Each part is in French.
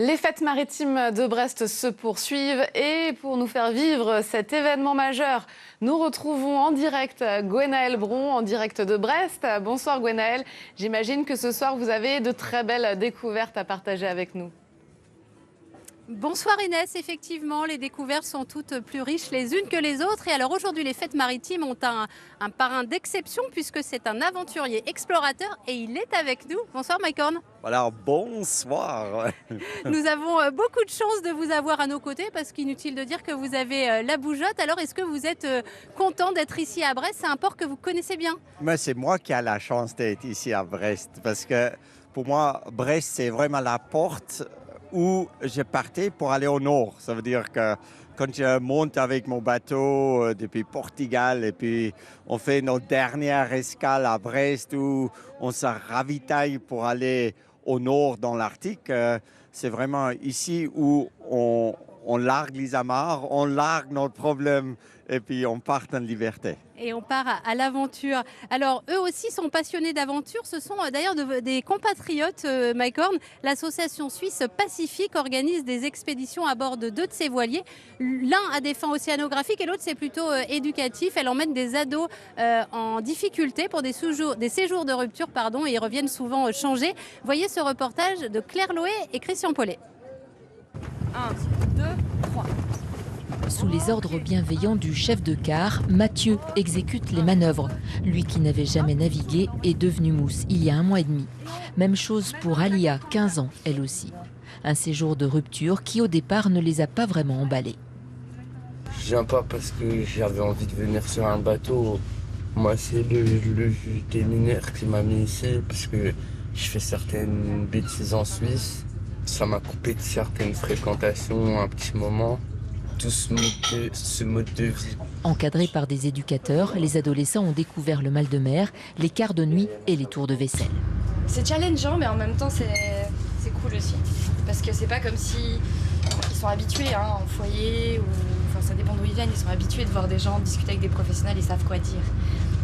Les fêtes maritimes de Brest se poursuivent et pour nous faire vivre cet événement majeur, nous retrouvons en direct Gwenaëlle Bron, en direct de Brest. Bonsoir Gwenaëlle, j'imagine que ce soir vous avez de très belles découvertes à partager avec nous. Bonsoir Inès, effectivement, les découvertes sont toutes plus riches les unes que les autres. Et alors aujourd'hui, les fêtes maritimes ont un parrain d'exception puisque c'est un aventurier explorateur et il est avec nous. Bonsoir Mike Horn. Voilà, bonsoir. Nous avons beaucoup de chance de vous avoir à nos côtés parce qu'inutile de dire que vous avez la bougeotte. Alors est-ce que vous êtes content d'être ici à Brest? C'est un port que vous connaissez bien? Mais c'est moi qui ai la chance d'être ici à Brest parce que pour moi, Brest, c'est vraiment la porte où je partais pour aller au nord. Ça veut dire que quand je monte avec mon bateau depuis Portugal et puis on fait notre dernière escale à Brest où on se ravitaille pour aller au nord dans l'Arctique, c'est vraiment ici où on largue les amarres, on largue notre problème et puis on part en liberté. Et on part à l'aventure. Alors, eux aussi sont passionnés d'aventure. Ce sont d'ailleurs des compatriotes, Mike Horn. L'association suisse Pacifique organise des expéditions à bord de deux de ses voiliers. L'un a des fins océanographiques et l'autre, c'est plutôt éducatif. Elle emmène des ados en difficulté pour des séjours de rupture, et ils reviennent souvent changés. Voyez ce reportage de Claire Loé et Christian Paulet. 1, 2, 3. Sous les ordres bienveillants du chef de quart, Mathieu exécute les manœuvres. Lui qui n'avait jamais navigué est devenu mousse il y a 1 mois et demi. Même chose pour Alia, 15 ans, elle aussi. Un séjour de rupture qui au départ ne les a pas vraiment emballés. Je viens pas parce que j'avais envie de venir sur un bateau. Moi, c'est le juge des mineurs qui m'a mis ici parce que je fais certaines bêtises en Suisse. Ça m'a coupé de certaines fréquentations un petit moment. Tout ce mode de vie. Encadrés par des éducateurs, les adolescents ont découvert le mal de mer, les quarts de nuit et les tours de vaisselle. C'est challengeant, mais en même temps, c'est cool aussi. Parce que c'est pas comme si ils sont habitués en foyer, ou enfin, ça dépend d'où ils viennent, ils sont habitués de voir des gens discuter avec des professionnels, ils savent quoi dire.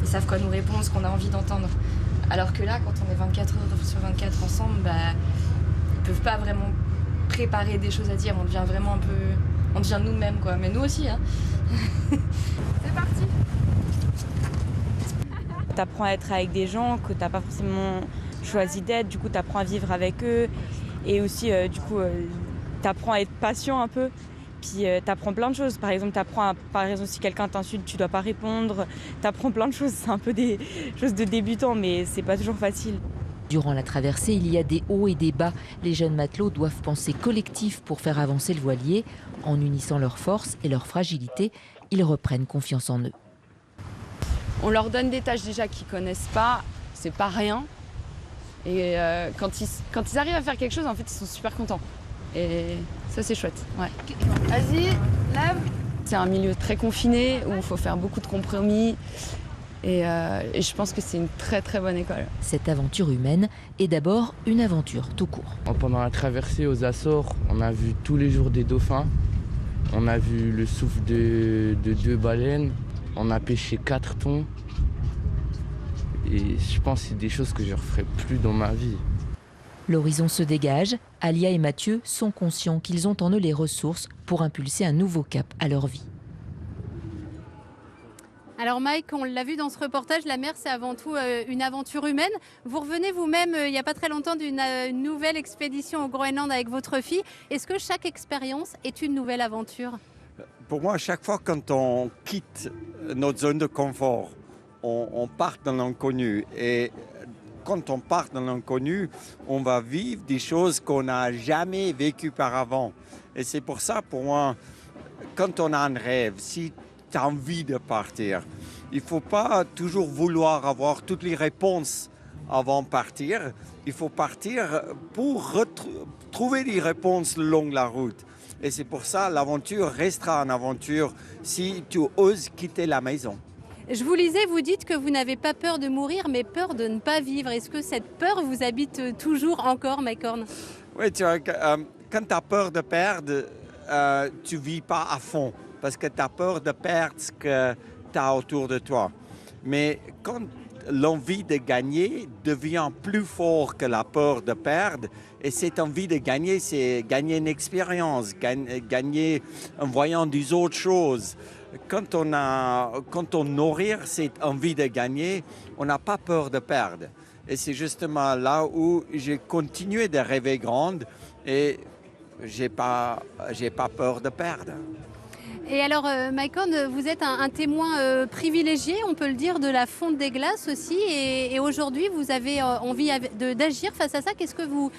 Ils savent quoi nous répondre, ce qu'on a envie d'entendre. Alors que là, quand on est 24 heures sur 24 ensemble, ils peuvent pas vraiment préparer des choses à dire. On devient vraiment un peu... On devient nous-mêmes, quoi. Mais nous aussi, hein. C'est parti. T'apprends à être avec des gens que t'as pas forcément choisi d'être. Du coup, t'apprends à vivre avec eux. Et aussi, t'apprends à être patient un peu. Puis t'apprends plein de choses. Par exemple, par exemple, si quelqu'un t'insulte, tu dois pas répondre. T'apprends plein de choses. C'est un peu des choses de débutants, mais c'est pas toujours facile. Durant la traversée, il y a des hauts et des bas. Les jeunes matelots doivent penser collectif pour faire avancer le voilier. En unissant leurs forces et leurs fragilités, ils reprennent confiance en eux. On leur donne des tâches déjà qu'ils connaissent pas, c'est pas rien. Et quand ils arrivent à faire quelque chose, en fait, ils sont super contents. Et ça, c'est chouette. Ouais. Vas-y, lève. C'est un milieu très confiné où il faut faire beaucoup de compromis. Et je pense que c'est une très très bonne école. Cette aventure humaine est d'abord une aventure tout court. Pendant la traversée aux Açores, on a vu tous les jours des dauphins. On a vu le souffle de 2 baleines. On a pêché 4 thons. Et je pense que c'est des choses que je ne referai plus dans ma vie. L'horizon se dégage. Alia et Mathieu sont conscients qu'ils ont en eux les ressources pour impulser un nouveau cap à leur vie. Alors Mike, on l'a vu dans ce reportage, la mer c'est avant tout une aventure humaine. Vous revenez vous-même il n'y a pas très longtemps d'une nouvelle expédition au Groenland avec votre fille. Est-ce que chaque expérience est une nouvelle aventure? Pour moi, chaque fois quand on quitte notre zone de confort, on part dans l'inconnu. Et quand on part dans l'inconnu, on va vivre des choses qu'on n'a jamais vécues auparavant. Et c'est pour ça, pour moi, quand on a un rêve, si tu as envie de partir, il ne faut pas toujours vouloir avoir toutes les réponses avant de partir. Il faut partir pour trouver les réponses le long de la route. Et c'est pour ça que l'aventure restera une aventure si tu oses quitter la maison. Je vous lisais, vous dites que vous n'avez pas peur de mourir, mais peur de ne pas vivre. Est-ce que cette peur vous habite toujours encore, Mike Horn? Oui, tu vois, quand tu as peur de perdre, tu ne vis pas à fond parce que tu as peur de perdre ce que tu as autour de toi. Mais quand l'envie de gagner devient plus fort que la peur de perdre. Et cette envie de gagner, c'est gagner une expérience, gagner en voyant des autres choses. Quand on nourrit cette envie de gagner, on n'a pas peur de perdre. Et c'est justement là où j'ai continué de rêver grande et j'ai pas peur de perdre. Et alors, Mike Horn, vous êtes un témoin privilégié, on peut le dire, de la fonte des glaces aussi. Et aujourd'hui, vous avez envie d'agir face à ça. Qu'est-ce que vous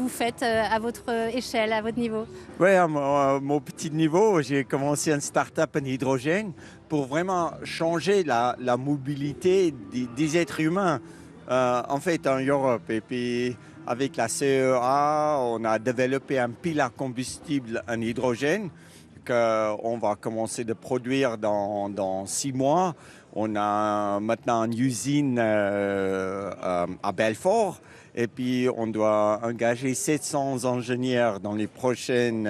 faites à votre échelle, à votre niveau? Oui, à mon petit niveau, j'ai commencé une start-up en hydrogène pour vraiment changer la mobilité des êtres humains en fait en Europe. Et puis avec la CEA, on a développé un pile à combustible en hydrogène qu'on va commencer de produire dans 6 mois. On a maintenant une usine à Belfort et puis on doit engager 700 ingénieurs dans les prochaines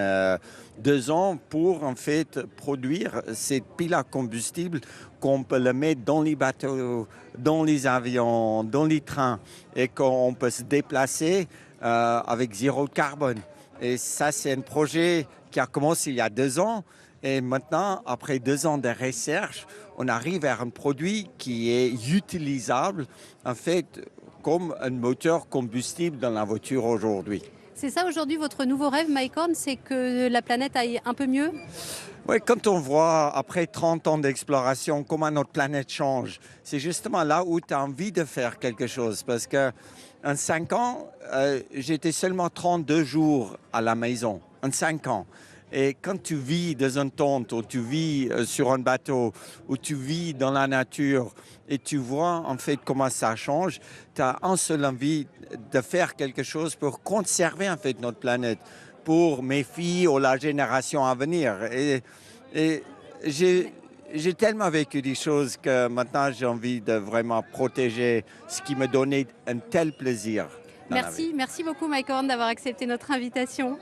2 ans pour en fait produire cette pile à combustible qu'on peut le mettre dans les bateaux, dans les avions, dans les trains et qu'on peut se déplacer avec zéro carbone. Et ça, c'est un projet qui a commencé il y a 2 ans. Et maintenant, après 2 ans de recherche, on arrive vers un produit qui est utilisable, en fait, comme un moteur combustible dans la voiture aujourd'hui. C'est ça aujourd'hui votre nouveau rêve, Mike Horn, c'est que la planète aille un peu mieux? Oui, quand on voit, après 30 ans d'exploration, comment notre planète change, c'est justement là où tu as envie de faire quelque chose. Parce qu'en 5 ans, j'étais seulement 32 jours à la maison, en 5 ans. Et quand tu vis dans une tente, ou tu vis sur un bateau, ou tu vis dans la nature, et tu vois en fait comment ça change, tu as un seul envie de faire quelque chose pour conserver en fait notre planète, pour mes filles ou la génération à venir. Et j'ai tellement vécu des choses que maintenant j'ai envie de vraiment protéger ce qui me donnait un tel plaisir. Merci beaucoup Mike Horn d'avoir accepté notre invitation.